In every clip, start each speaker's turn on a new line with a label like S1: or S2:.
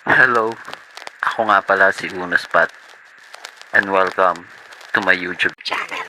S1: Hello, ako nga pala si Unospat and welcome to my YouTube channel.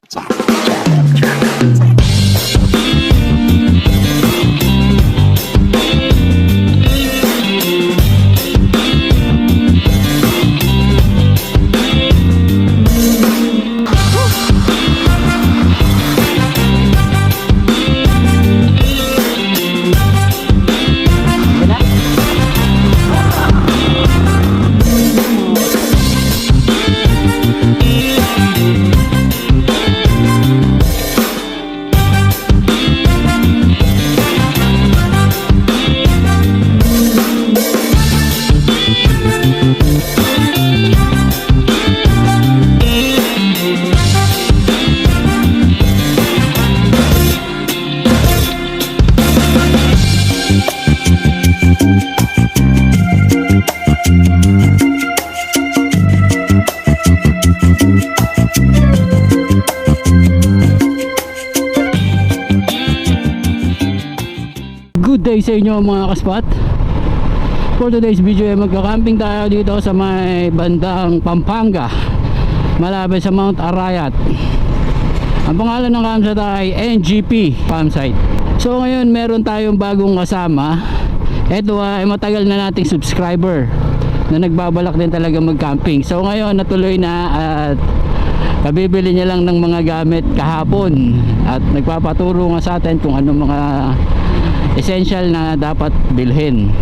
S2: Good day sa inyo mga kaspat. For today's video ay magka-camping tayo dito sa may bandang Pampanga, malapit sa Mount Arayat. Ang pangalan ng campsite ay NGP Campsite. So ngayon meron tayong bagong kasama. Ito ay matagal na nating subscriber na nagbabalak din talaga mag-camping. So ngayon natuloy na at kabibili niya lang ng mga gamit kahapon at nagpapaturo nga sa atin kung ano mga essential na dapat bilhin.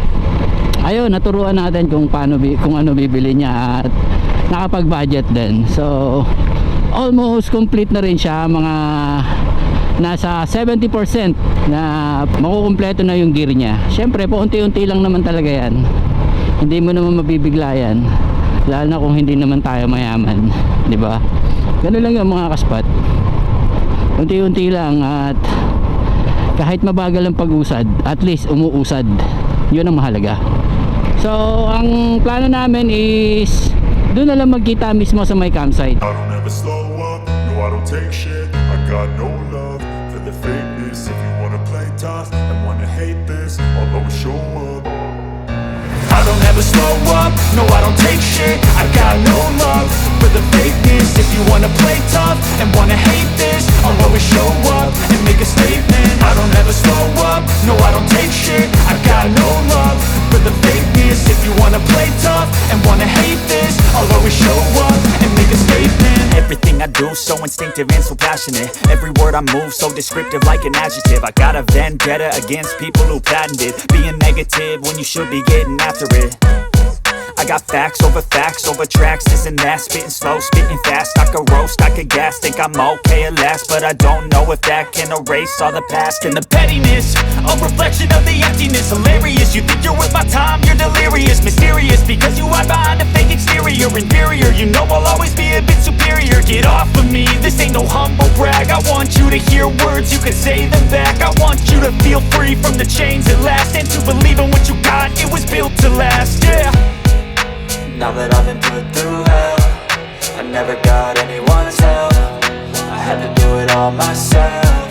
S2: Ayun, naturuan natin kung paano kung ano bibili niya at nakapag-budget din. So almost complete na rin siya, mga nasa 70% na makukumpleto na yung gear niya. Syempre po unti-unti lang naman talaga yan, hindi mo naman mabibigla yan, lalo na kung hindi naman tayo mayaman, di ba? Ganun lang yung mga kaspat, unti-unti lang at kahit mabagal ang pag-usad, at least umuusad. Yun ang mahalaga. So ang plano namin is doon na lang magkita mismo sa may campsite.
S3: I don't ever slow up, no I don't take shit. I got no love for the fakeness. If you wanna play tough and wanna hate this, I'll always show up. I don't ever slow up, no I don't take shit. I got no love for the fakeness. If you wanna play tough and wanna hate this, I'll always show up and make a statement. I don't ever slow up, no I don't take shit. I got no love for the fakeness. If you wanna play tough and wanna hate this, I'll always show up and make a statement.
S4: Everything I do so instinctive and so passionate. Every word I move so descriptive like an adjective. I got a vendetta against people who patented being negative when you should be getting after it. I got facts over tracks, this and that. Spitting slow, spitting fast. I could roast, I could gas. Think I'm okay at last, but I don't know if that can erase all the past. And the pettiness, a reflection of the emptiness. Hilarious, you think you're worth my time, you're delirious. Mysterious, because you hide behind a fake exterior. Inferior, you know I'll always be a bit superior. Get off of me, this ain't no humble brag. I want you to hear words, you can say them back. I want you to feel free from the chains at last, and to believe in what you got, it was built to last, yeah.
S5: Now that I've been put through hell, I never got anyone's help. I had to do it all myself.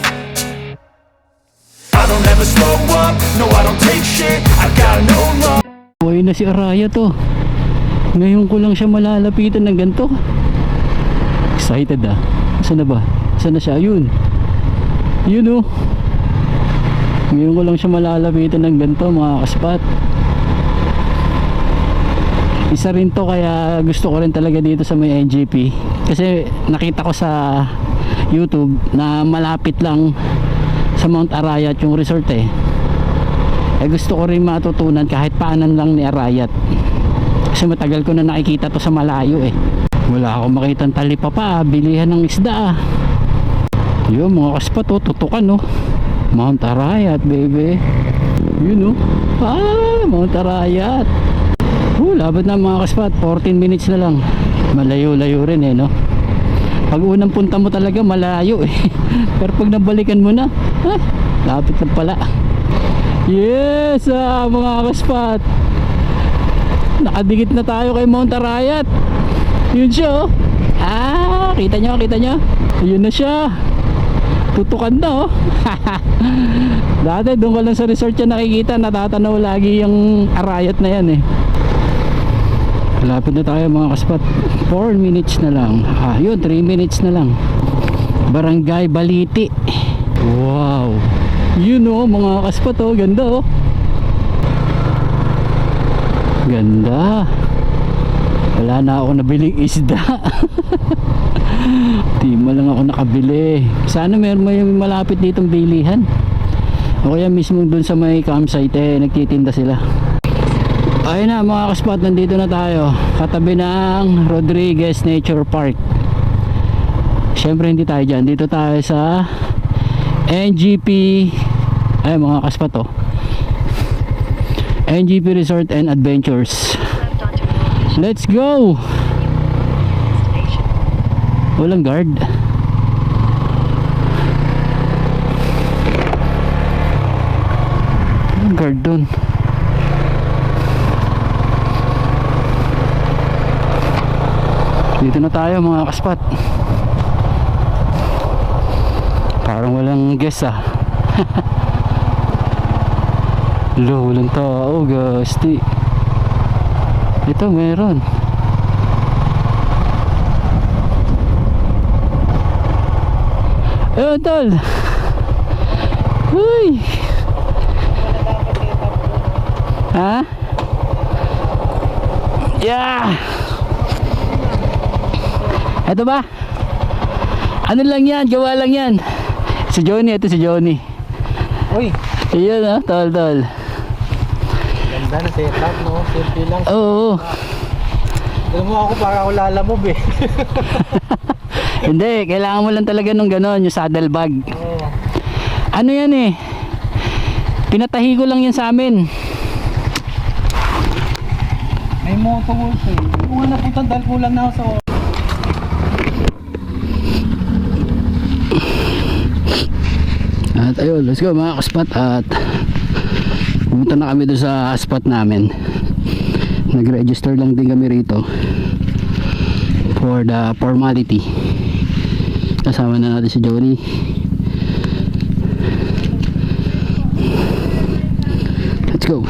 S3: I don't ever slow up, no I don't take shit. I got no love.
S2: Buhay na si Araya to. Ngayon ko lang siya malalapitan ng ganito. Excited ah. Saan na ba? Saan na siya? Ayun. Yun oh. Ngayon ko lang siya malalapitan ng ganito mga kaspat. Isa rin to kaya gusto ko rin talaga dito sa may NGP. Kasi nakita ko sa YouTube na malapit lang sa Mount Arayat yung resort eh. Gusto ko rin matutunan kahit paanan lang ni Arayat. Kasi matagal ko na nakikita to sa malayo eh. Wala akong makitang talipapa, bilihan ng isda ah. Yun mga kaspat oh, tutukan oh. Mount Arayat baby. Yun oh. Mount Arayat. Labot na mga kaspat, 14 minutes na lang. Malayo-layo rin eh no. Pag unang punta mo talaga malayo eh. Pero pag nabalikan mo na, lapit na pala. Yes mga kaspat, nakadikit na tayo kay Mount Arayat. Yun siya oh. Kita nyo, kita nyo. Yun na siya. Tutukan na oh. Dati doon ka lang sa resort yan nakikita, natatanaw lagi yung Arayat na yan eh. Malapit na tayo mga kaspat. 4 minutes na lang. Yun, 3 minutes na lang. Barangay Baliti. Wow. Yun oh, mga kaspat oh. Ganda oh. Ganda. Wala na ako nabiling isda. Di mo lang ako nakabili. Sana meron may malapit ditong bilihan. O kaya mismo dun sa may campsite nagtitinda sila. Ayun na mga kaspat, nandito na tayo. Katabi ng Rodriguez Nature Park. Siyempre hindi tayo dyan. Dito tayo sa NGP. Ay mga kaspat oh. NGP Resort and Adventures. Let's go! Walang guard. Walang guard dun. Dito na tayo mga kaspat. Parang walang guest Lo, walang tao, gasti. Ito meron. Tol. Uy. Ha? Yeah. Ito ba? Ano lang yan, gawa lang yan. Si Johnny, ito si Johnny.
S6: Uy,
S2: Iyan tol.
S6: ganda na setup, no? Simple lang.
S2: Oo.
S6: Alam mo ako, para ako lalamove eh.
S2: Hindi, kailangan mo lang talaga nung ganon, yung saddle bag.
S6: Oo.
S2: Ano yan eh? Pinatahi ko lang yan sa amin.
S6: May moto mo eh. Kuha na putan dahil kulang na ako sa
S2: At ayun, let's go mga kaspat. At pumunta na kami doon sa spot namin. Nag-register lang din kami rito for the formality. Kasama na natin si Johnny. Let's go.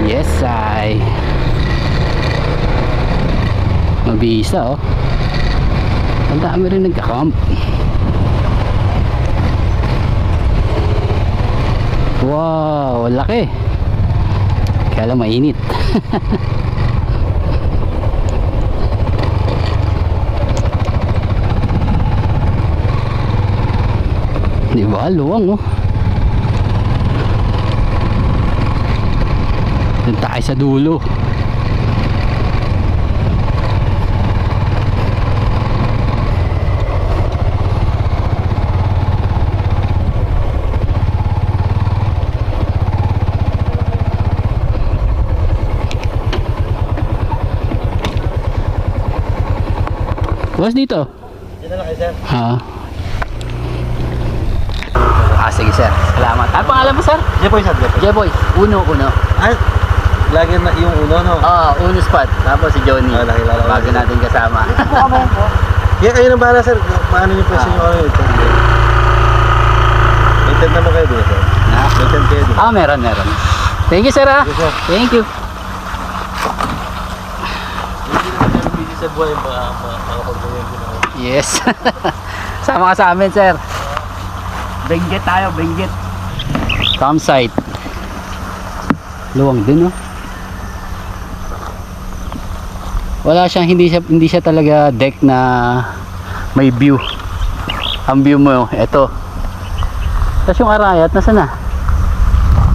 S2: Yes, I mabisa oh. Ang dami rin nagka-camp. Wow, laki. Kaya lang mainit. Di ba? Luwang oh. Doon tayo sa dulo. Bukas dito.
S6: Dito na kayo, sir.
S2: Sige sir, salamat. Ano pangalan mo sir?
S6: Jepoy, sir.
S2: Jeboy, uno.
S6: Ay, lagi na yung uno, no?
S2: Uno spot. Tapos si Johnny.
S6: Nakilala ko.
S2: Bago natin kasama.
S6: Kaya kayo nang bahala, sir. Paano niyo pwede nyo kayo? May tent naman kayo dito, sir. May tent kayo dito.
S2: Meron. Thank you sir
S6: Yes, sir.
S2: Thank you.
S6: Hindi busy sa buhay, makapagpagawin ko na kayo.
S2: Yes. Sama ka sa amin sir. Benguet tayo, Benguet. Campsite. Luwang din oh. Wala siyang hindi siya talaga deck na may view. Ang view mo ito. Tapos yung Arayat nasaan na?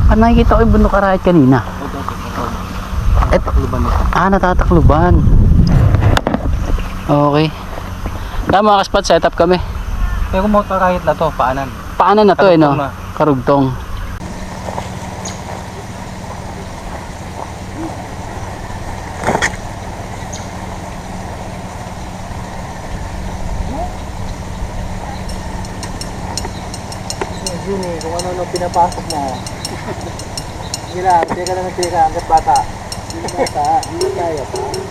S2: Nakikita ko yung bundok Arayat kanina. Ito. Natatakluban. Okay. Tama ka spot, setup kami.
S6: Pero kung motorahit na to, paanan.
S2: Paanan na to
S6: Karugtong
S2: no?
S6: na.
S2: Karugtong.
S6: Yun eh, kung ano pinapasok mo. Sige lang, teka lang, hanggat bata. Hindi kaya pa.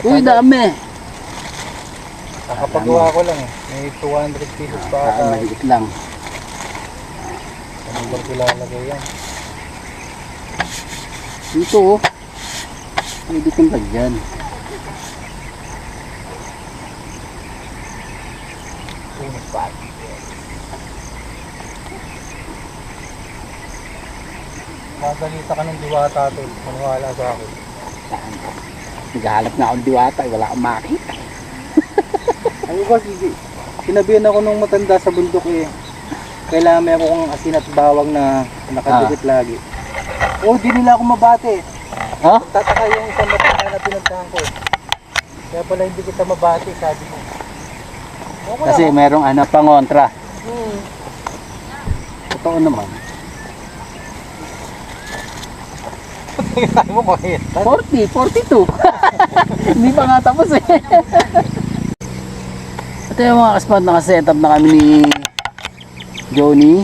S2: Uy, dami.
S6: Nakapagawa ko lang eh. May 200 pieces pa
S2: Ay,
S6: ata.
S2: maliit lang.
S6: Ano bang ilalagay yan?
S2: Dito oh. Pwede kong lagyan.
S6: Unos pa. Magalita ka ng diwata tol. Maniwala sa akin.
S2: Naghahanap na akong diwata. Wala akong makita.
S6: Ano ba, sige. Sinabihan ako nung matanda sa bundok eh. Kailangan may ako kong asin at bawang na nakadikit lagi. Oh, di nila ako mabate.
S2: Oh?
S6: Tataka yung isang matanda na pinagdahan ko. Kaya pala hindi kita mabate, sabi ko. Okay
S2: Kasi
S6: lang,
S2: merong ano, pangontra.
S6: hmm.
S2: Totoo naman.
S6: Tingnan mo ko eh.
S2: 40, 42. Hindi pa nga tapos eh. Ito yung mga kaspad, nakasetup na kami ni Johnny.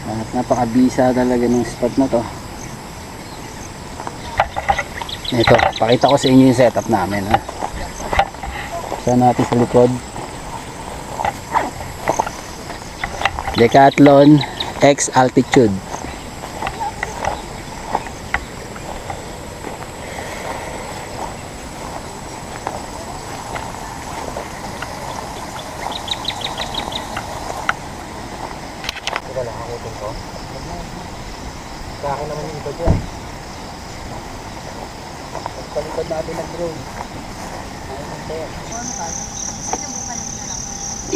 S2: At napakabisa talaga ng spot na to. Ito, pakita ko sa inyo yung setup namin. Ha? Saan natin sa likod? Decathlon X Altitude.
S6: Teka lang, hakutin ko. Sa akin naman yung iba dyan. Pagpalipad natin ng drone.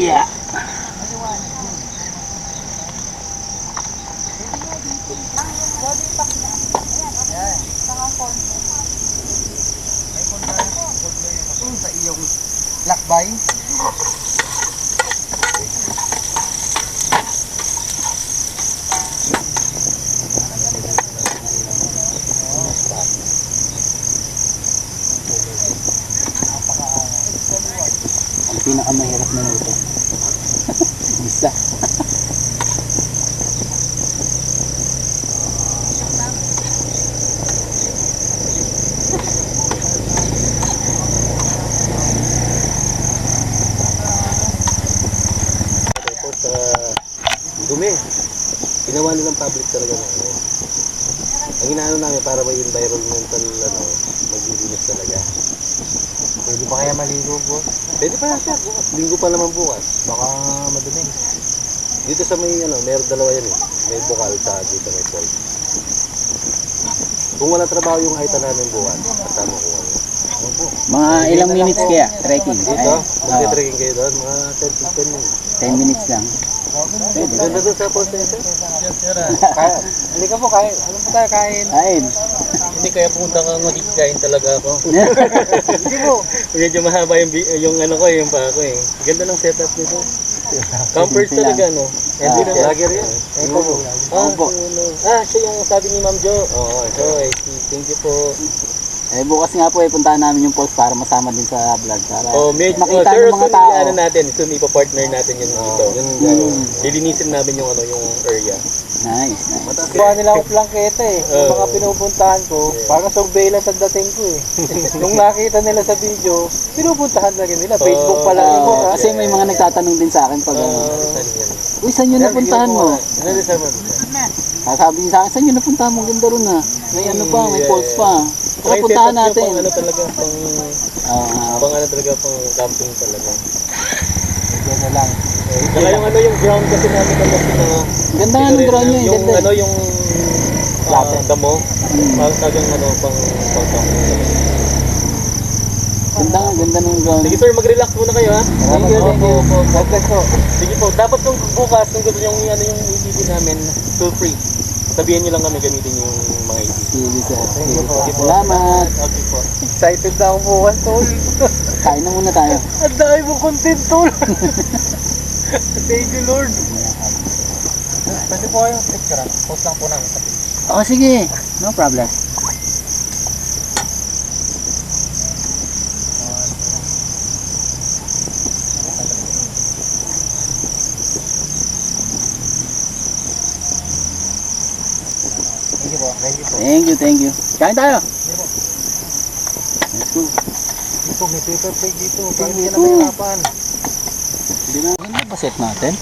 S2: Yeah.
S6: Sa iyong lakbay.
S2: Ang pinakamahirap na luto. Isa.
S7: Dumi. Ginawa nilang public talaga ng ano. Ang inaano namin para may environmental maglilinis talaga.
S6: Pwede pa kaya maligo po?
S7: Pwede pa yan, sir. Bukas. Linggo pa naman bukas.
S6: Baka madumi.
S7: Dito sa may meron dalawa yan eh. May bukal sa dito may falls. Kung wala trabaho yung aita namin bukas, kasama ko ano.
S2: Mga ilang minutes kaya trekking?
S7: Dito, magte-trekking kayo doon, mga 10-15 minutes.
S2: 10 minutes lang.
S7: Ganda doon sa falls na yun, sir.
S6: Kaya, hindi ka po kain. Ano po tayo kain?
S2: Ayun.
S7: Hindi kaya pumunta ka magkikain talaga ako.
S6: Hindi po.
S7: Medyo mahaba yung ano ko, yung paa ko eh. Ganda ng setup nito. Campers talaga, no? Hindi na vlogger yan. Siya yung sabi ni Ma'am Jo. Oo, so I see. Thank you po.
S2: Eh bukas nga po puntahan namin yung falls para masama din sa vlog. Para makita
S7: Sir,
S2: ng mga
S7: soon
S2: tao.
S7: ano natin, soon ipa-partner natin yun dito. Lilinisin namin yung yung area.
S2: Nice, nice.
S6: Gawa nila ako plangketa eh. Yung mga pinupuntahan ko, parang surveillance ang dating ko eh. Nung nakita nila sa video, pinupuntahan na rin nila. Facebook pa lang yung book.
S2: Kasi may mga nagtatanong din sa akin pag uy, saan yun napuntahan mo? Sabi niya sa akin, saan yun napuntahan mo? Ganda ron ah. May ano pa, may falls pa. Tara, puntahan natin.
S7: Pang ano talaga, pang ano talaga, pang camping talaga.
S6: Yan na lang.
S7: Saka yung ano yung ground kasi namin kasi na
S2: Ganda nga ng ground niya,
S7: yung
S2: ganda.
S7: ano yung damo. Parang tagang ano pang camping talaga.
S2: Ganda ng ground.
S7: Sige sir, mag-relax muna kayo ha.
S6: Thank you. God bless po.
S7: Sige po, dapat kung bukas kung gusto yung ano yung ETV namin, feel free. Sabihin niyo lang kami gamitin yung mga ETV.
S2: Sige sir.
S6: Thank you po.
S2: Salamat.
S7: Okay po.
S6: Excited na ako bukas tol.
S2: Kain na muna tayo.
S6: Ang dami mong content tol. Thank you Lord. Pwede po kayong picture. Post lang po namin sa picture.
S2: Oo, sige. No problem.
S6: Thank you po. Thank you po.
S2: Thank you. Kain tayo. Let's Dito.
S6: Dito, may paper plate dito. Para hindi ka na mahirapan.
S2: Hindi na. Maganda ba set natin?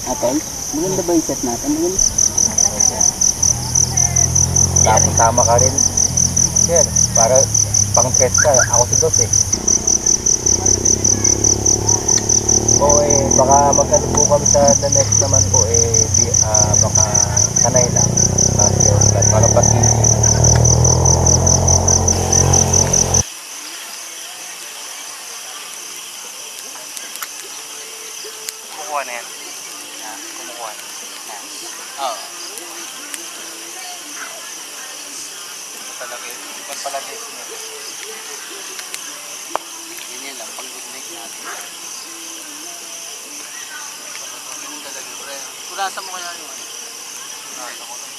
S2: Atol? Maganda ba yung set natin? Maganda.
S6: Tama ka rin. Sir, para pang-press ka. Ako si Dos eh. Baka magkano po kami sa the next naman po baka kanay lang. Kasi yun, parang pag-ibig. Kumukuha na yan. Kumukuha na. Oo. Talaga yun. Iban pala guys niya.
S2: Ganyan lang, pang good night natin. Ganun talaga, pre. Punasan mo kaya yung ano? Punasan ko lang.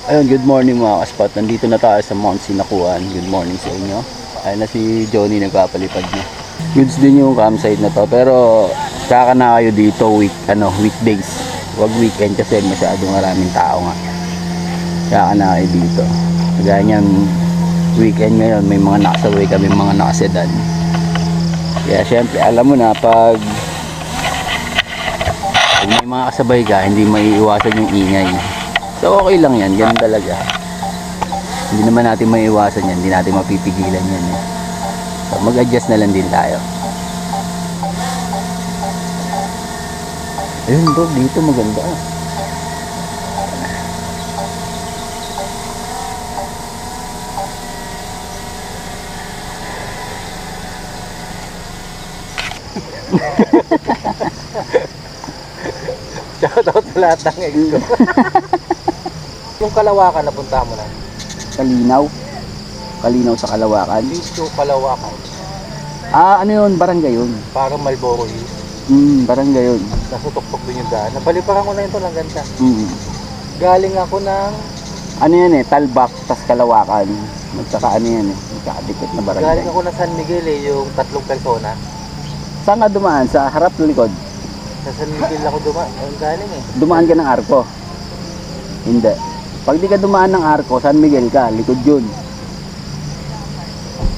S1: Ayun, good morning mga kaspat. Nandito na tayo sa Mount Sinakuan. Good morning sa inyo. Ayun na si Johnny nagpapalipad niya. Goods din yung campsite na to. Pero saka na kayo dito weekdays. Wag weekend kasi masyadong maraming tao nga. Saka na kayo dito. Kaya niyan weekend ngayon may mga nakasaway kami, mga nakasedan. Kaya syempre alam mo na pag may mga kasabay ka, hindi maiiwasan yung ingay. So okay lang yan, ganun talaga. Hindi naman natin maiiwasan yan, hindi natin mapipigilan yan. So mag-adjust na lang din tayo. Ayun bro, dito maganda.
S6: Shoutout sa lahat ng ex ko. Yung Kalawakan, napunta mo na.
S1: Kalinaw sa Kalawakan.
S6: Dito, Kalawakan.
S1: Ah, ano yun? Barangay yun.
S6: Parang Malboro Hills.
S1: Barangay yun.
S6: Nasa tuktok din yung daan. Napaliparan ko na ito ng ganda. Galing ako ng...
S1: Ano yan Talbak, tas Kalawakan. Magkaka ano yan magkakadikit na barangay.
S6: Galing ako ng San Miguel yung 3 persona.
S1: Saan ka dumaan? Sa harap o likod?
S6: Sa San Miguel ako galing eh.
S1: Dumaan ka ng Arco? Hindi. Pag di ka dumaan ng Arco, San Miguel ka, likod yun.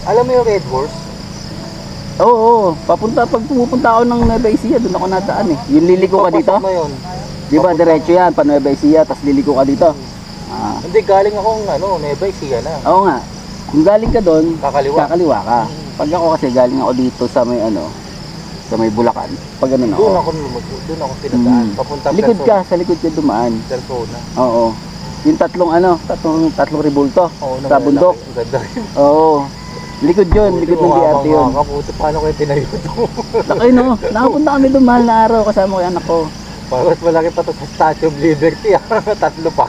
S6: Alam mo yung Red Horse?
S1: Oo, pag pumupunta ako ng Nueva Ecija, doon ako nadaan eh. Yung liliko ka dito?
S6: Papasok mo yun.
S1: Di ba diretso yan, pa Nueva Ecija, tapos liliko ka dito. Ah,
S6: Hindi, galing akong Nueva Ecija na.
S1: oo nga. Kung galing ka doon,
S6: Kakaliwa.
S1: kakaliwa ka. Pag ako kasi galing ako dito sa may sa may Bulacan. Pag ganun ako.
S6: Doon ako pinadaan. Papunta
S1: Likod ka, sa likod ka dumaan.
S6: Persona.
S1: Oo. Yung tatlong ribulto sa bundok.
S6: Ang ganda.
S1: Oo. Likod yun, likod ng BRT yun.
S6: Kaputi, paano kayo tinayo ito?
S1: Lakay no, nakapunta kami doon mahal na araw kasama ko yung anak ko.
S6: Parang malaki pa to sa Statue of Liberty. Tatlo pa.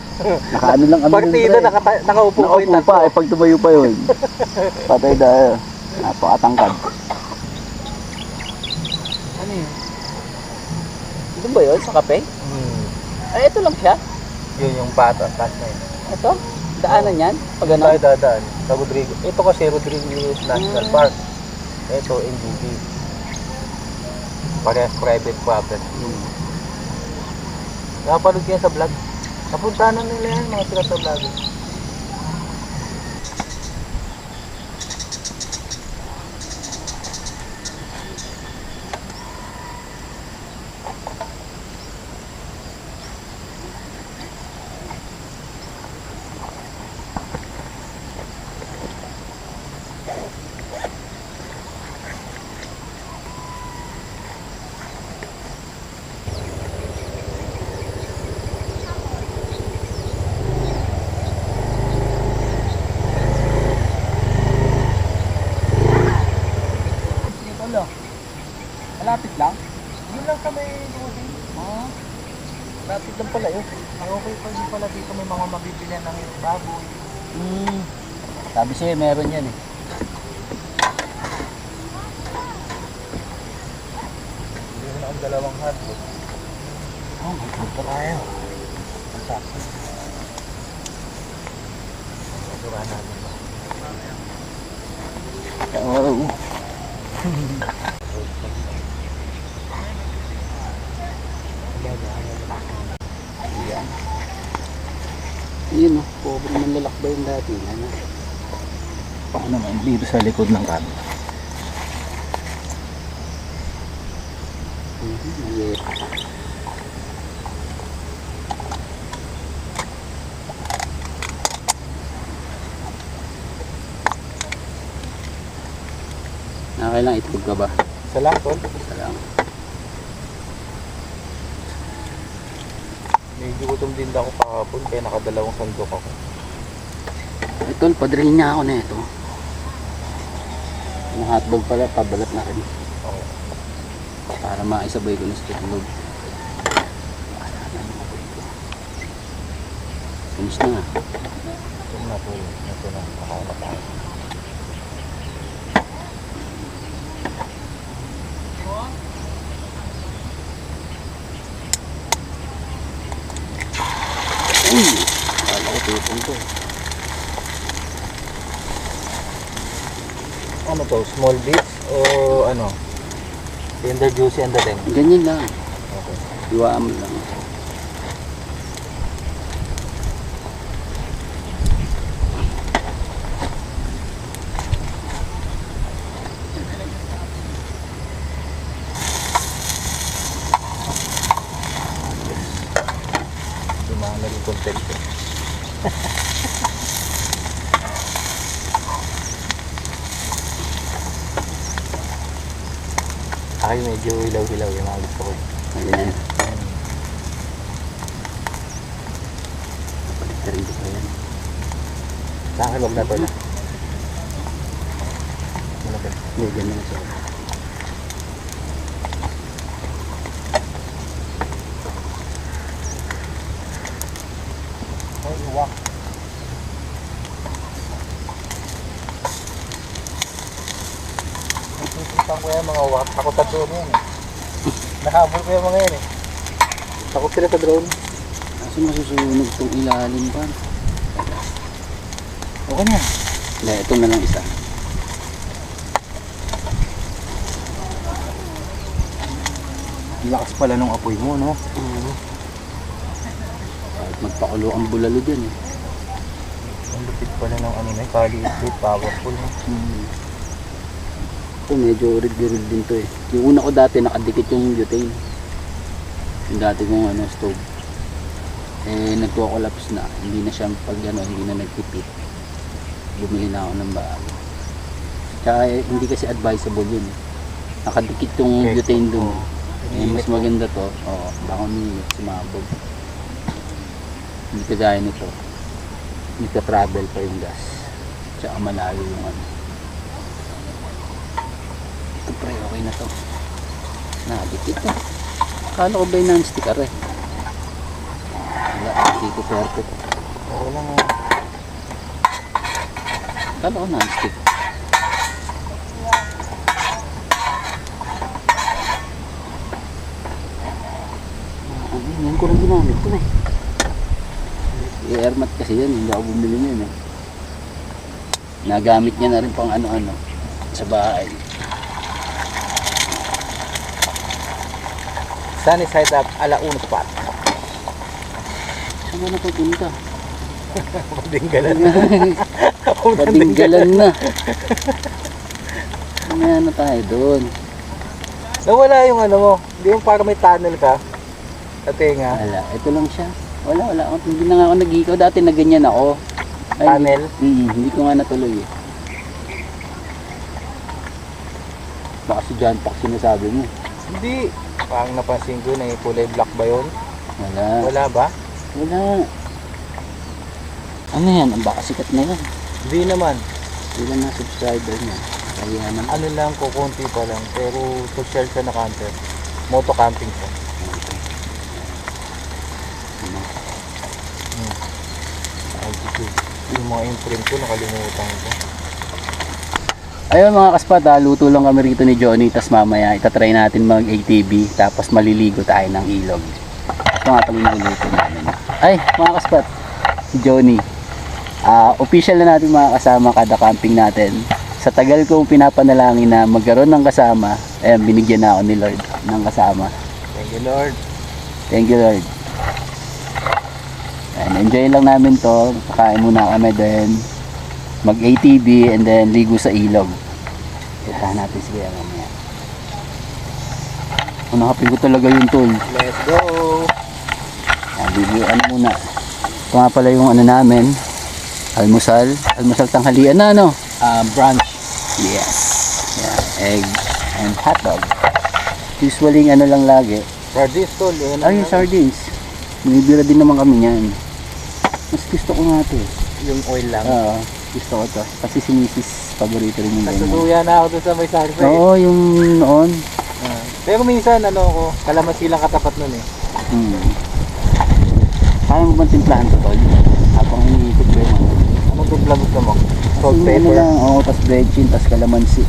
S1: Nakaano lang kami.
S6: Partida, nakaupo ko yung
S1: Nakaupo pa, eh pag tumayo pa yun. Patay dahil. Napakatangkad. Ano yun? Ito ba yun? Sa kape? Ay, ito lang siya.
S6: Yun yung pato, ang taas na yun.
S1: Ito? Daanan yan? Pag ano?
S6: Tayo dadaan sa Rodrigo. Ito kasi Rodriguez National Park. Ito NGP. Parehas private property. Nakapanood ko yan sa vlog. Napuntahan na nila yan mga sila sa vlog.
S1: Malapit lang?
S6: Yun lang sa may Rodrigo. Lapit lang pala yun. Ang okay pa din pala dito may mga mabibili ng baboy.
S1: Sabi siya, meron yan eh.
S6: Hindi na ang dalawang hotdog.
S1: Oh, may punta tayo.
S6: Ang sakto. Sasura natin ba?
S1: Oo. Yan. Yun o, pobre ng lalakbay yung dati. Ano? Baka naman dito sa likod ng kami. Kailang itlog ka ba?
S6: Isa lang, tol.
S1: Isa lang.
S6: Medyo gutom din ako kahapon kaya nakadalawang sandok ako.
S1: Ito, padrill niya ako na ito. Yung hotdog pala, pabalat na rin.
S6: Oo.
S1: Para maisabay ko na sa itlog. Finish na nga.
S6: Ito na po. Ito na. Nakakatawa.
S1: Uy! Kala ko tipon ko.
S6: Ano to? Small bits o ano? Tender juicy and dating.
S1: Ganyan lang.
S6: Okay.
S1: Iwaan mo lang.
S6: Yung mga naging content ko. Ay, medyo hilaw-hilaw yung mga gusto ko.
S1: Ganyan. Balik na rin ko pa yan.
S6: Sa akin, wag na to na. Malapit.
S1: Hindi, ganyan siya.
S6: Ay, iwak. Nagtitipang ko yan mga wak. Takot sa drone yan eh. Nahabol ko yung mga yan eh. Takot sila sa drone.
S1: Kasi masusunog itong ilalim pa.
S6: Okay na.
S1: Hindi, ito na lang isa.
S6: Ang lakas pala nung apoy mo, no?
S1: Kahit magpakulo ang bulalo dyan eh.
S6: Ang lupit pala ng ano na, calibrate, powerful. No?
S1: Ito medyo rid-rid din to eh. Yung una ko dati nakadikit yung butane. Yung dati kong stove. nagko-collapse na, hindi na siya hindi na nagpipit. Bumili na ako ng bago. Tsaka hindi kasi advisable yun. Nakadikit yung butane dun. Mas maganda to, baka umiinit, sumabog. Hindi kagaya nito. Hindi ka travel pa yung gas. Tsaka malayo yung ano. Ito pre, okay na to. Nakadikit to. Akala ko ba yung non-stick are? Wala, hindi ko perfect.
S6: Wala nga.
S1: Akala ko non-stick. Yan ko rin ginamit ko eh. I-airmat kasi yan, hindi ako bumili niyan eh. Nagamit niya na rin pang ano-ano sa bahay.
S6: Sunny side up, alauna spot.
S1: Saan ka na papunta?
S6: Padinggalan.
S1: Patinggalan na. Mamaya na tayo doon.
S6: Nawala yung ano mo. Hindi yung para may tunnel ka. Sa tenga.
S1: Wala, ito lang siya. Wala. Hindi na nga ako nag-ikaw. Dati na ganyan ako.
S6: Tunnel?
S1: Hindi ko nga natuloy eh. Baka si John Pax sinasabi mo.
S6: Hindi. Parang napansin ko na yung kulay black ba yun?
S1: Wala.
S6: Wala ba?
S1: Wala. Ano yan? Ang baka sikat na yan.
S6: Hindi naman.
S1: Sila na subscriber niya. Kaya naman.
S6: Ano lang, kukunti pa lang. Pero social siya na camper. Moto camping siya. Yung mga imprint ko, nakalimutan ko.
S1: Ayun mga kaspat, luto lang kami rito ni Johnny. Tapos mamaya itatry natin mag ATV. Tapos maliligo tayo ng ilog. Ito nga pala yung luto namin. Ay mga kaspat, si Johnny. Official na natin mga kasama kada camping natin. Sa tagal kong pinapanalangin na magkaroon ng kasama, ayun, binigyan na ako ni Lord ng kasama.
S6: Thank you, Lord.
S1: Thank you, Lord. And enjoy lang namin to. Kakain muna kami din. Mag ATV and then ligo sa ilog. Kita natin sige mamaya. Hanapin ko talaga yung tool.
S6: Let's go!
S1: Ano muna. Ito nga pala yung ano namin. Almusal tanghalian na ano? Brunch. Yes. Yeah, egg and hotdog. Usually ano lang lagi.
S6: Sardines, tol.
S1: Ay, yung sardines. Binibira din naman kami niyan. Mas gusto ko nga ito.
S6: Yung oil lang.
S1: Oo, gusto ko to. Kasi si Mrs. paborito rin yung ganyan.
S6: Nasusuya na ako dun sa may sunset.
S1: Oo, yung noon.
S6: Pero minsan, kalamansi lang katapat nun eh.
S1: Kaya mo bang timplahan to, tol? Habang iniikot ko yung ano.
S6: Anong tubla gusto mo? Salt,
S1: Yung ano
S6: pepper?
S1: lang, tas breadchin, tas kalamansi.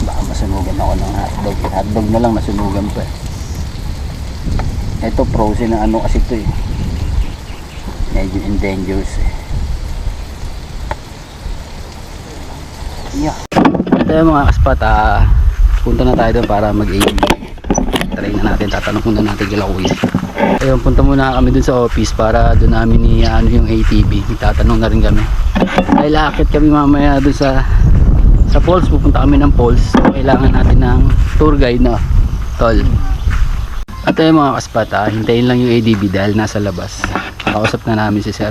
S1: Baka masunugan ako ng hotdog. Hotdog na lang, nasunugan pa eh. Ito, frozen na ano kasi ito eh. Medyo endangered eh. Yeah. Ito yung mga kaspat, punta na tayo doon para mag-ATV. Try na natin, tatanong muna natin kila kuya. Ayun, punta muna kami dun sa office para doon namin yung ATV. Tatanong na rin kami. Dahil aakit kami mamaya doon sa falls, pupunta kami ng falls. So kailangan natin ng tour guide na tol. At ayun mga kaspat, hintayin lang yung ATV dahil nasa labas. Kausap na namin si sir.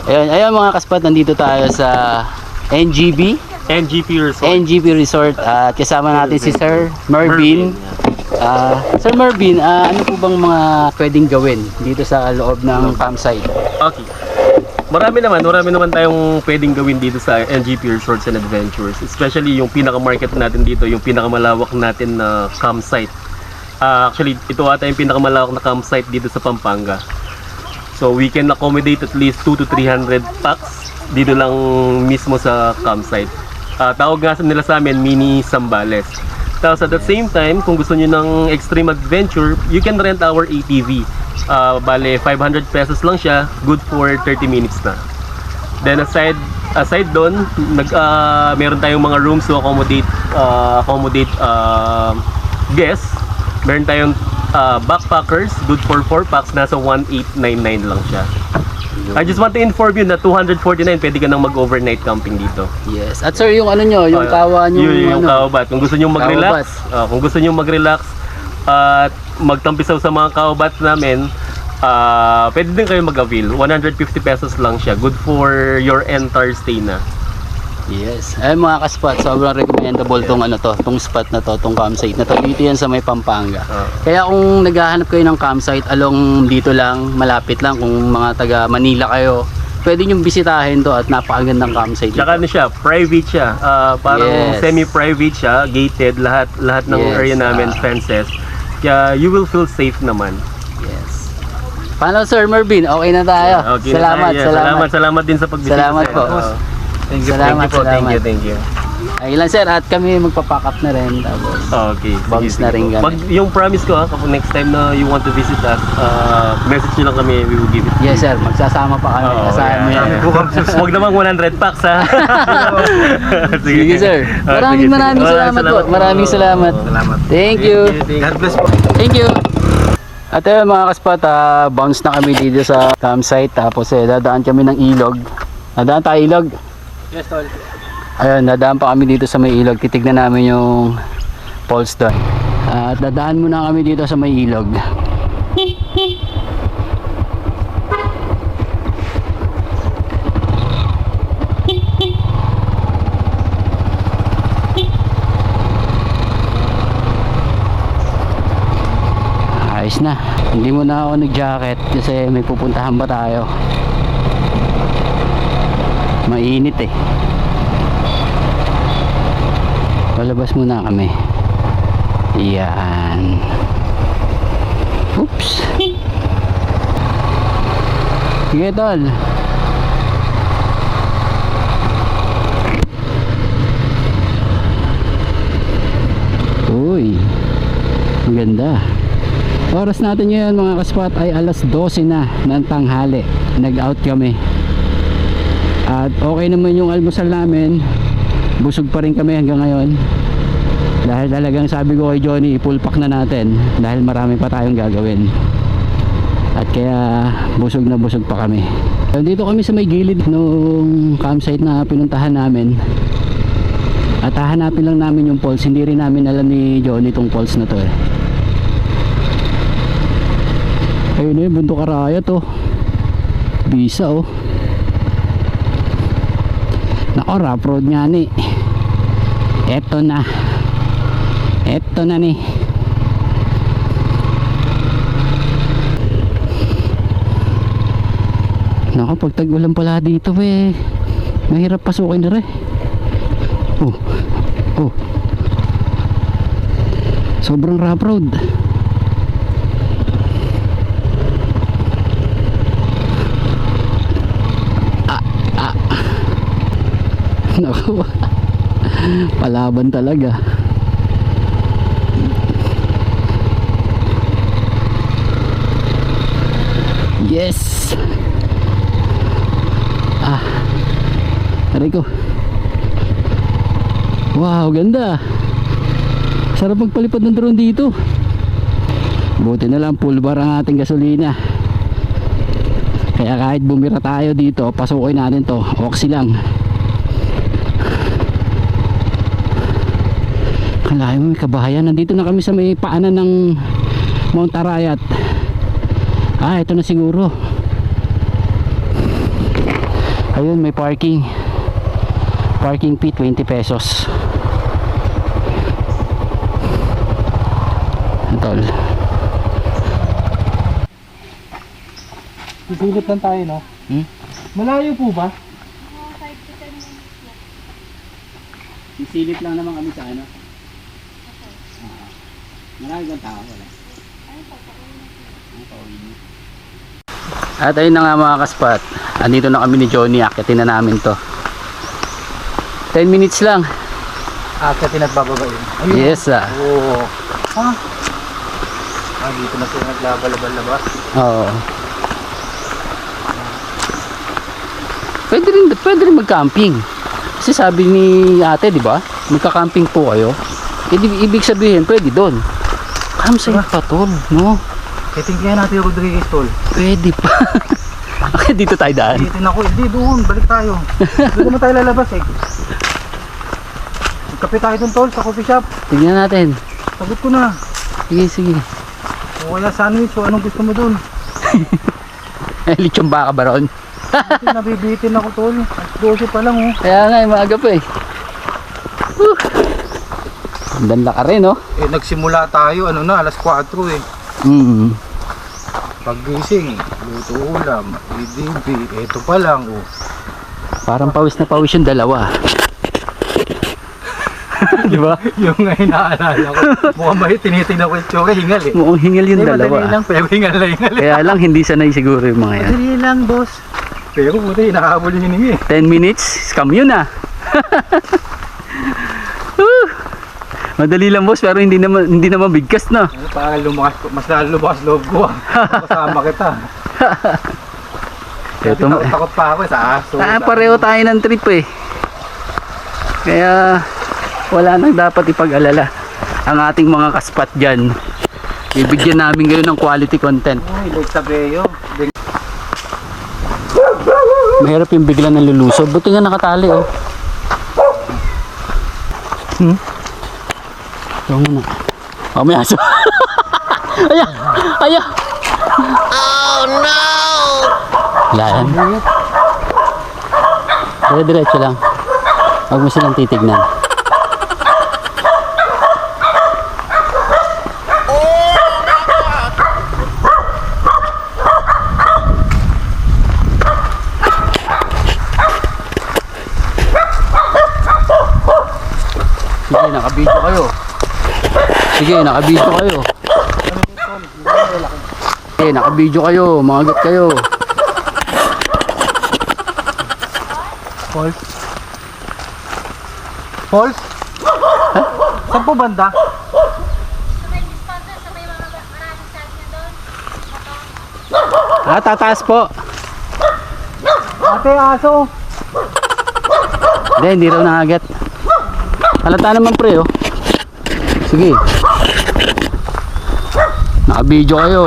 S2: Ayun mga kaspat, nandito tayo sa NGP Resort at kasama natin si Sir Mervin. Sir Mervin, ano po bang mga pwedeng gawin dito sa loob ng campsite?
S8: Okay. Marami naman tayong pwedeng gawin dito sa NGP Resorts and Adventures. Especially yung pinaka-market natin dito, yung pinakamalawak natin na campsite. Actually, ito ata yung pinakamalawak na campsite dito sa Pampanga. So we can accommodate at least 200 to 300 packs dito lang mismo sa campsite. Tawag nga nila sa amin, mini Zambales. Tapos at the same time, kung gusto nyo ng extreme adventure, you can rent our ATV. Bale, 500 pesos lang siya, good for 30 minutes na. Then aside doon, meron tayong mga rooms to accommodate guests. Meron tayong backpackers, good for 4 packs, nasa 1899 lang siya. I just want to inform you na 249 pwede ka nang mag-overnight camping dito.
S2: Yes. At sir, yung ano nyo, yung kawa nyo,
S8: yung kawabat. Kung gusto nyo mag-relax, at magtampisaw sa mga kawabat namin, pwede din kayo mag-avail. 150 pesos lang siya. Good for your entire stay na.
S2: Yes. Ay mga ka-spot, sobrang recommendable tong tong spot na to, tong campsite na to. Dito yan sa may Pampanga. Kaya kung naghahanap kayo ng campsite along dito lang, malapit lang, kung mga taga Manila kayo, pwede nyo bisitahin to at napakagandang campsite.
S8: Tsaka ano siya, private siya. Parang semi-private siya, gated, lahat ng area namin, fences. Kaya you will feel safe naman.
S2: Yes. Paano Sir Mervin? Okay na tayo.
S8: Okay, salamat din sa pagbisita.
S2: Salamat po.
S8: Thank you.
S2: Ay lang sir, at kami magpapack up na rin. Tapos bounce na rin kami.
S8: Yung promise ko kapag next time na you want to visit us, message nyo lang kami, we will give it.
S2: Yes sir, magsasama pa kami. Asahan mo yan.
S8: Huwag namang 100 packs ha.
S2: Sige sir. Maraming salamat po. Maraming salamat. Thank you.
S7: God bless po.
S2: Thank you. At ayun mga kaspot, bounce na kami dito sa campsite. Tapos dadaan kami ng ilog. Dadaan tayo ilog.
S6: Yes, tol.
S2: Ayun, dadaan pa kami dito sa may ilog. Titignan namin yung falls doon. At dadaan muna kami dito sa may ilog. Ayos na. Hindi muna ako nag-jacket kasi may pupuntahan pa tayo. Mainit eh. Palabas muna kami. Yan. Oops. Sige tol. Uy, maganda. Oras natin ngayon mga kaspot ay alas 12 na ng tanghali. Nag-out kami. At okay naman yung almusal namin. Busog pa rin kami hanggang ngayon. Dahil talagang sabi ko kay Johnny, i-full pack na natin. Dahil marami pa tayong gagawin. At kaya busog na busog pa kami. Dito kami sa may gilid nung campsite na pinuntahan namin. At hahanapin lang namin yung falls. Hindi rin namin alam ni Johnny itong falls na to eh. Ayun na yung Bundok Arayat oh. Bisa oh. Nako, rough road nga ni. Eto na ni. Nako, pag tag-ulan pala dito eh, mahirap pasukin na rin. Oh sobrang rough road. Naku, palaban talaga. Yes. Aray ko. Wow, ganda. Sarap magpalipad ng drone dito. Buti na lang full bar ang ating gasolina. Kaya kahit bumira tayo dito, pasukin natin to. Oxy lang. Kalahin mo may kabahayan. Nandito na kami sa may paanan ng Mount Arayat. Ito na siguro. Ayun, may parking fee 20 pesos. Tol.
S6: Susulit lang tayo, no?
S2: Hmm?
S6: Malayo po ba?
S2: Sisilip lang naman kami sa ano. Marami bang tao? Wala. At ayun na nga mga kaspat. Andito na kami ni Johnny. Akitin na namin to. 10 minutes lang.
S6: Akitin at bababa yun. Ayun.
S2: Yes ah.
S6: Oo. Ha? Dito na sila naglabas-labas.
S2: Oo. Pwede rin mag-camping. Kasi sabi ni ate, di ba? Magka-camping po kayo. Ibig sabihin, pwede doon. Campsite pa tol, no?
S6: Tingnan natin yung Rodriguez, tol.
S2: Pwede pa. Okay, dito tayo daan.
S6: Tingnan ako. Hindi, doon. Balik tayo. Doon naman tayo lalabas eh. Magkape tayo doon, tol, sa coffee shop.
S2: Tingnan natin.
S6: Sagot ko na.
S2: Sige.
S6: O kaya sandwich, o anong gusto mo doon?
S2: Lechon baka ba ron?
S6: Nabibitin ako, tol. 12 pa lang, oh.
S2: Kaya nga, maaga pa eh. Ganda ka rin, no?
S6: Eh, nagsimula tayo, alas 4 eh. Paggising, luto ulam, IDB, eto pa lang, oh.
S2: Parang pawis na pawis yung dalawa. Di ba?
S6: Yung nga inaalala ko, mukhang may tinitingnan ko yung tsura, hingal eh.
S2: Mukhang hingal yung
S6: Madali
S2: dalawa.
S6: lang, pero hingal na hingal eh.
S2: Kaya lang, hindi sanay siguro yung mga yan.
S6: Madali lang, boss. Pero buti, nakahabol yung hiningi eh.
S2: 10 minutes, scam yun ah. Madali lang boss, pero hindi naman bigkas na.
S6: Parang mas lalo lumakas loob ko ah. Kasama kita.
S2: Ito,
S6: Takot pa ako sa aso.
S2: pareho tayo ng trip eh. Kaya wala nang dapat ipag-alala. Ang ating mga kaspat dyan, bibigyan namin kayo ng quality content.
S6: Uy, like sa beyo.
S2: Mahirap yung bigla ng lulusob. Buti nga nakatali oh. Ito muna. Oh, may aso. Aya! Oh no! Wala yan. Diretso lang. Huwag mo silang titignan. Sige, nakabidyo kayo. Sige, nakabidyo kayo. Mangagat kayo.
S6: Falls? Falls? Huh? Saan po banda?
S2: Tataas po.
S6: Ate, aso.
S2: Hindi raw nangagat. Halata naman pre oh. Sige. Nakabidyo kayo.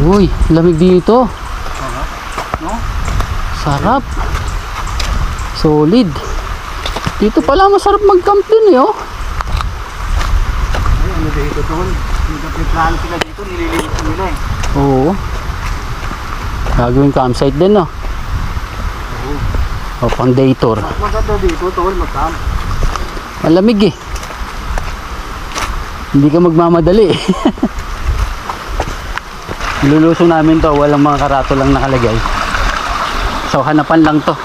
S2: Uy, lamig dito.
S6: No?
S2: Sarap. Solid. Dito pala masarap mag-camp din eh oh.
S6: Ay, ano dito doon? Nagkapiplano sila dito, nililinis nila eh.
S2: Oo. Gagawin campsite din no. O pang day tour.
S6: Maganda dito, tol, mag-camp.
S2: Malamig eh. Hindi ka magmamadali eh. Lulusong namin to, walang mga karato lang nakalagay. So hanapan lang to.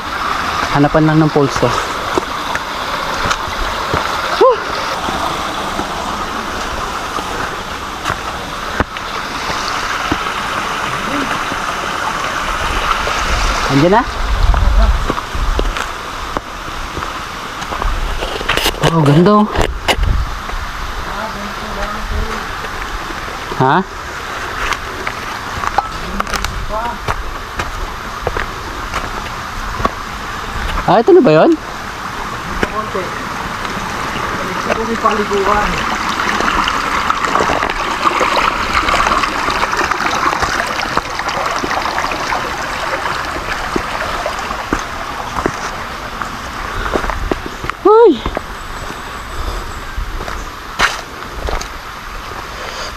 S2: Hanapan lang ng poles to. Woo! Andiyan na? Oh, ganda oh. Ha? Ito na ba yun?
S6: Konti. Ito may paliguan.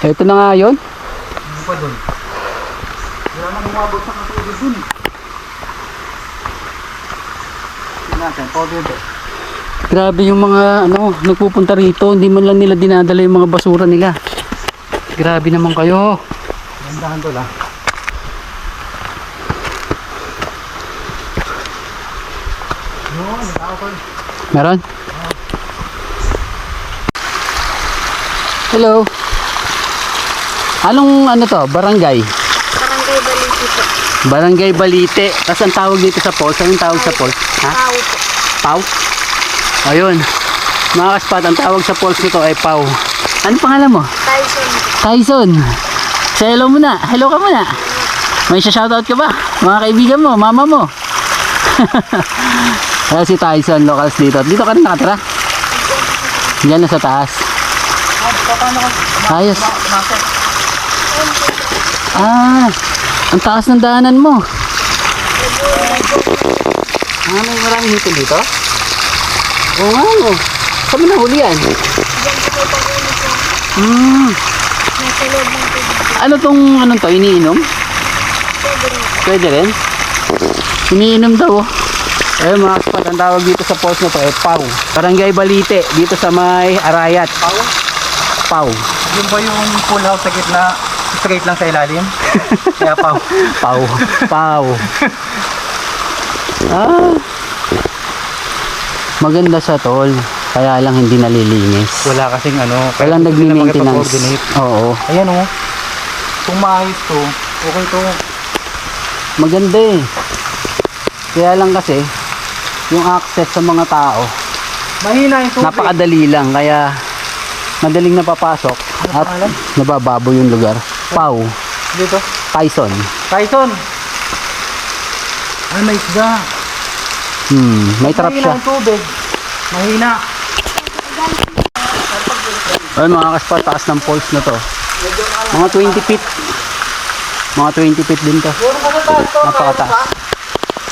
S2: Ito na nga yun.
S6: Hindi pa dun. Wala nang bumabot sa katulad dun. Tingnan natin, powder ba?
S2: Grabe yung mga nagpupunta rito. Hindi man lang nila dinadala yung mga basura nila. Grabe naman kayo.
S6: Gandahan to lang. Yun, tao ko.
S2: Meron? Hello. Anong to? Barangay?
S9: Barangay Baliti po.
S2: Barangay Balite. Tapos ang tawag dito sa falls? Anong tawag sa falls? Ha?
S9: Pau po.
S2: Pau? Ayun. Mga kaspat, ang tawag sa falls nito ay Pau. Ano pangalan mo?
S9: Tyson po.
S2: Tyson. Say hello muna. Hello ka muna. May shoutout ka ba? Mga kaibigan mo, mama mo. Kaya si Tyson, locals dito. Dito ka rin nakatira? Diyan na sa taas. Ayos. Ang taas ng daanan mo. May maraming hito dito? Oo nga mo. Saan mo nahuli yan?
S9: Diyan po po pag-ulit po. Nasa loob ng tubig.
S2: Ano tong to? Iniinom? Pwede rin? Iniinom daw. Ayun mga kaspat, ang tawag dito sa falls na to ay Pau. Barangay Balite, dito sa may Arayat.
S6: Pau?
S2: Pau.
S6: Yun ba yung pool house sa gitna? Straight lang sa ilalim? Kaya pau.
S2: Pau. Pau. Maganda sa tol. Kaya lang hindi nalilinis.
S6: Wala kasing
S2: Walang nagmi-maintenance. Oo.
S6: Ayan o. Kung maayos to, okay to.
S2: Maganda eh. Kaya lang kasi, yung access sa mga tao,
S6: Mahina yung tubig.
S2: napakadali lang. Kaya, madaling napapasok. At
S6: pangalan?
S2: nabababo yung lugar. Pau.
S6: Dito.
S2: Tyson.
S6: Tyson! Ay, may isda.
S2: May trap
S6: Mahina
S2: siya.
S6: yung tubig. Mahina.
S2: Ay mga kaspat, taas ng falls na to. Mga 20 feet. Mga 20 feet din to. Napakataas.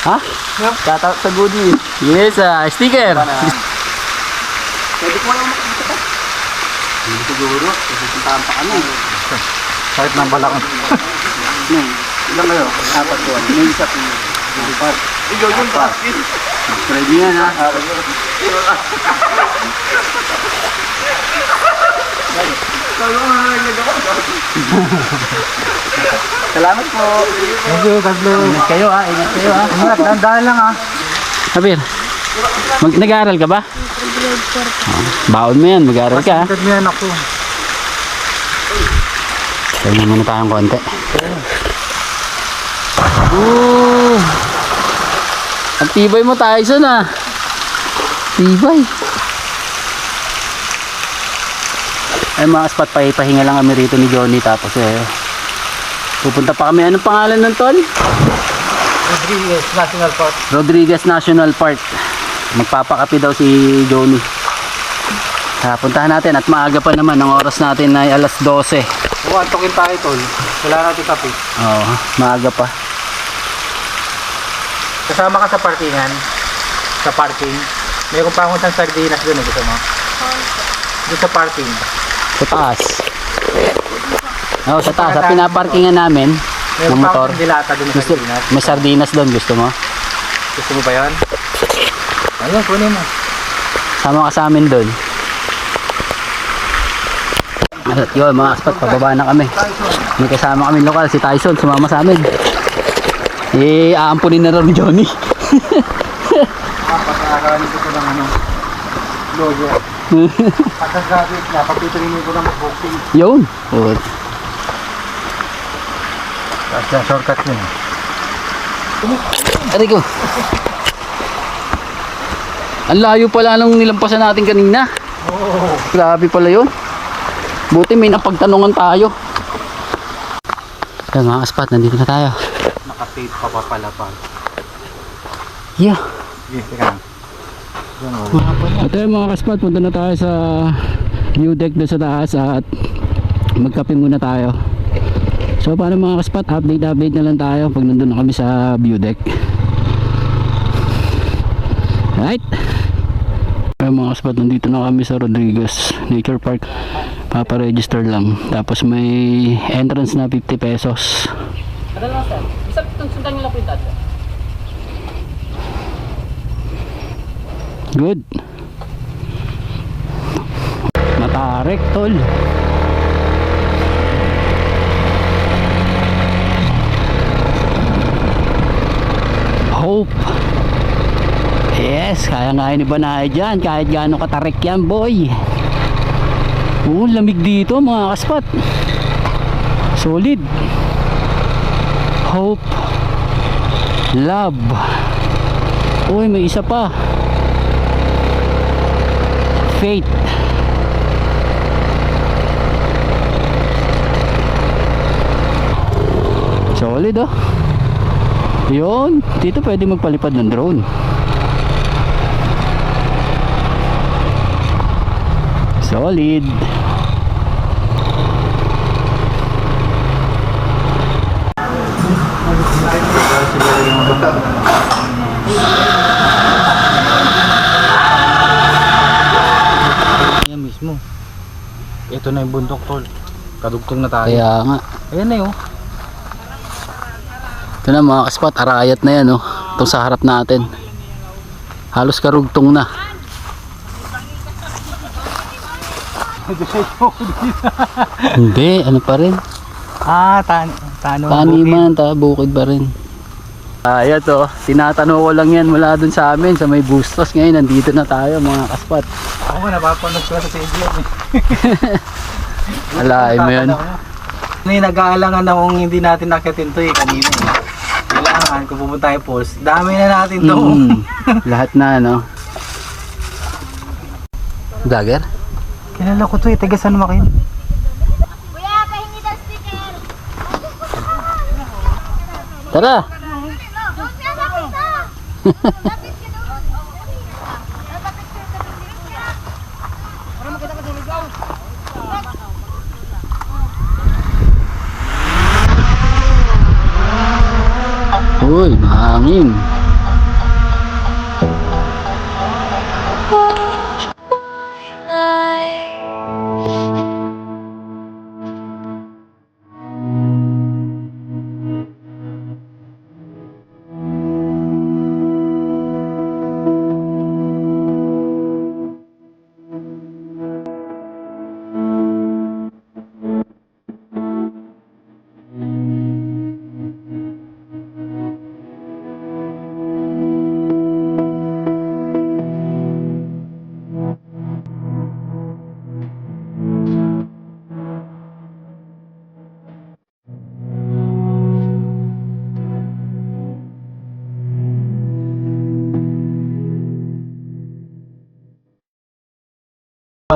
S2: Ha? Shoutout sa Goodie. Yes, sticker.
S6: Pwede ko lang makikita ka.
S2: Hindi siguro. Pupuntahan pa kami.
S6: Kahit ng balakang.
S2: Ilan kayo? Apat ko. May isa po. Apat. Ikaw yung basket. Ready yan ha? Salamat po.
S6: Thank you, God bless.
S2: Ingat kayo ha. Ingat kayo ha.
S6: Ingat, dandahan lang ha.
S2: Sabir, nag-aaral ka ba?
S9: Grade 4 po.
S2: Baon mo yan. Mag-aaral ka ha.
S6: Ingat mo yan ako.
S2: Kaya muna tayong konti. Ang tibay mo, Tyson ah. Tibay. Ay mga spot, pahinga lang kami rito ni Johnny. Tapos pupunta pa kami. Anong pangalan ng tol?
S6: Rodriguez National Park.
S2: Rodriguez National Park. Magpapakapi daw si Johnny. Puntahan natin at maaga pa naman. Ang oras natin ay alas 12.
S6: Antokin tayo tol. Wala natin kape.
S2: Oo, maaga pa.
S6: Kasama ka sa parkingan. Sa parking. Mayroon pa akong isang sardinas doon. Gusto mo? Doon sa parking.
S2: Sa taas. Oo, sa taas. Sa pinaparkingan namin ng
S6: Mayroon pa
S2: motor.
S6: akong dilata doon sa
S2: Gusto,
S6: sardinas.
S2: may sardinas doon. Gusto mo?
S6: Gusto mo ba yan? Ayun, kunin mo.
S2: Sama ka sa amin doon. At yun, mga aspat, pababa na kami. May kasama kami lokal, si Tyson, sumama sa amin. Aampunin na rin ni Johnny.
S6: Pagkakaroon ko ng logo. Pagkagabi na, pagtituloy ko ng boxing.
S2: Yun. Oh.
S6: Tapos yung shortcut yun.
S2: Aray ko. Ang layo pala nung nilampasan natin kanina. Grabe pala yun. Buti may napagtanungan tayo. Kaya mga aspat, nandito na tayo.
S6: Naka-tape pa pa pala pa.
S2: Yeah.
S6: Sige, teka lang.
S2: At ayun mga kaspat, punta na tayo sa view deck doon sa taas at magkape muna tayo. So paano mga kaspat, update na lang tayo pag nandun na kami sa view deck. Right. Ayun mga kaspat, nandito na kami sa Rodriguez Nature Park. Papa-register lang. Tapos may entrance na 50 pesos.
S6: Ano lang sir? Isa sundan nyo lang po yung dad.
S2: Good. Matarik, tol. Hope. Yes, kaya-kaya ni Banay dyan. Kahit gaano katarik yan, boy. Lamig dito mga kaspat. Solid. Hope. Love. Uy, may isa pa. Faith. Solid oh. Yun, dito pwede magpalipad ng drone. Solid.
S6: Yan mismo. Ito na yung bundok tol. Kadugtong na tayo.
S2: Kaya nga.
S6: Ayan na yun.
S2: Ito na mga kaspat, arayat na yan oh. Itong sa harap natin. Halos karugtong na. Hindi, ano pa rin. Taniman, bukid pa rin. Ayan to, tinatanong ko lang yan mula dun sa amin sa may Bustos. Ngayon nandito na tayo mga kaspat.
S6: Ako nga napapanood ko sa TV yan eh.
S2: Alaay mo yan.
S6: May nag-aalangan akong hindi natin nakitin to eh kanina eh. Kailangan kung pupunta tayo post. Dami na natin to.
S2: Lahat na no. Vlogger?
S6: Kilala ko to eh, taga San Joaquin.
S9: Kuya, pahingi daw sticker.
S2: Tara!
S9: Doon siya, lapit na. Lapit ka doon. Lapit ka doon. Para makita ka doon ikaw.
S2: Uy, mahangin.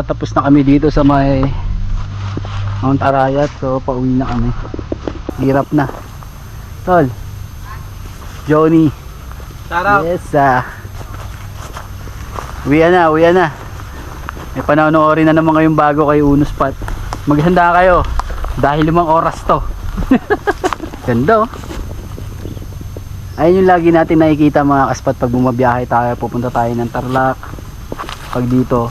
S2: Tapos na kami dito sa may Mount Arayat, so pauwi na kami. Hirap na. Tol, Johnny.
S6: Sarap.
S2: Yes uwi na. May panonoorin na naman kayong bago kay Uno Spot. Maghanda kayo dahil 5 oras to. Ganda oh. Ayun yung lagi natin nakikita mga kaspat pag bumabiyahe tayo, pupunta tayo ng Tarlac. Pag dito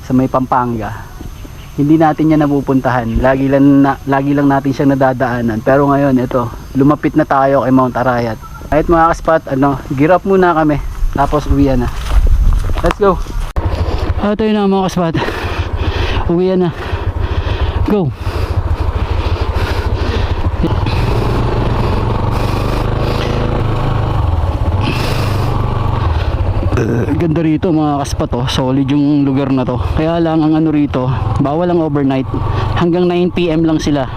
S2: sa may Pampanga, hindi natin yan napupuntahan. Lagi lang natin siyang nadadaanan. Pero ngayon ito, lumapit na tayo kay Mount Arayat. Kahit mga kaspat, gear up muna kami, tapos uwi na. Let's go. Ito yun na mga kaspat, uwi na. Go. Ganda rito mga kaspat oh. Solid yung lugar na to. Kaya lang ang ano rito, bawal ang overnight. Hanggang 9 PM lang sila.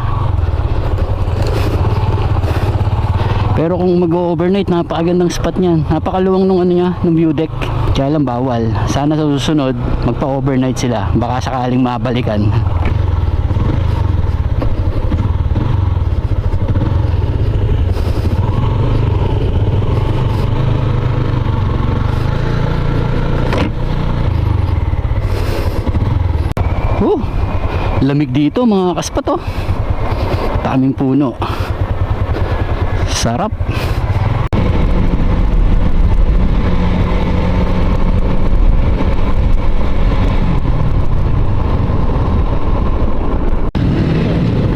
S2: Pero kung mag-overnight, napakagandang spot niyan. Napakaluwang nung ano niya, nung view deck. Kaya lang bawal. Sana sa susunod magpa-overnight sila. Baka sakaling mabalikan. Lamig dito mga kaspat oh. Daming puno. Sarap.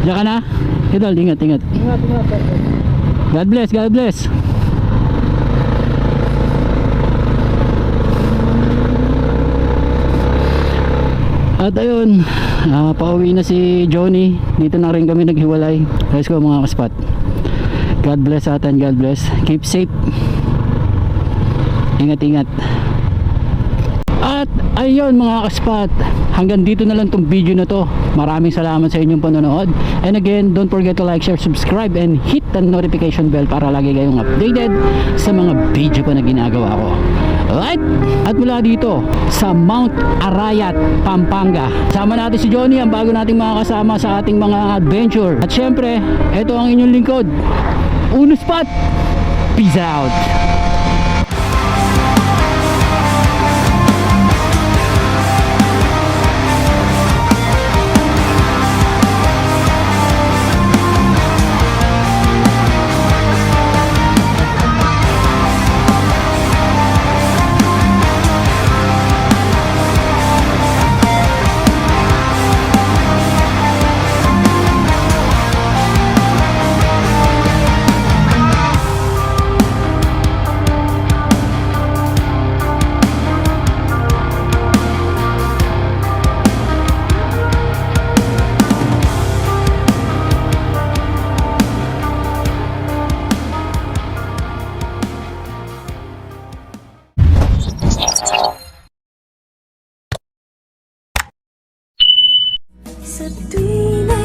S2: Diyan ka na? Idol, ingat, ingat. God bless, God bless. At ayun, pauwi na si Johnny. Dito na rin kami naghiwalay. Let's go mga kaspat. God bless atin, God bless. Keep safe. Ingat-ingat. At ayun mga kaspat, hanggang dito na lang tong video na to. Maraming salamat sa inyong panonood. And again, don't forget to like, share, subscribe, and hit the notification bell para lagi kayong updated sa mga video ko na ginagawa ko. Alright? At mula dito sa Mount Arayat, Pampanga, sama natin si Johnny, ang bago nating mga kasama sa ating mga adventure. At syempre, ito ang inyong lingkod, Uno Spot. Peace out.
S10: Sa tuwing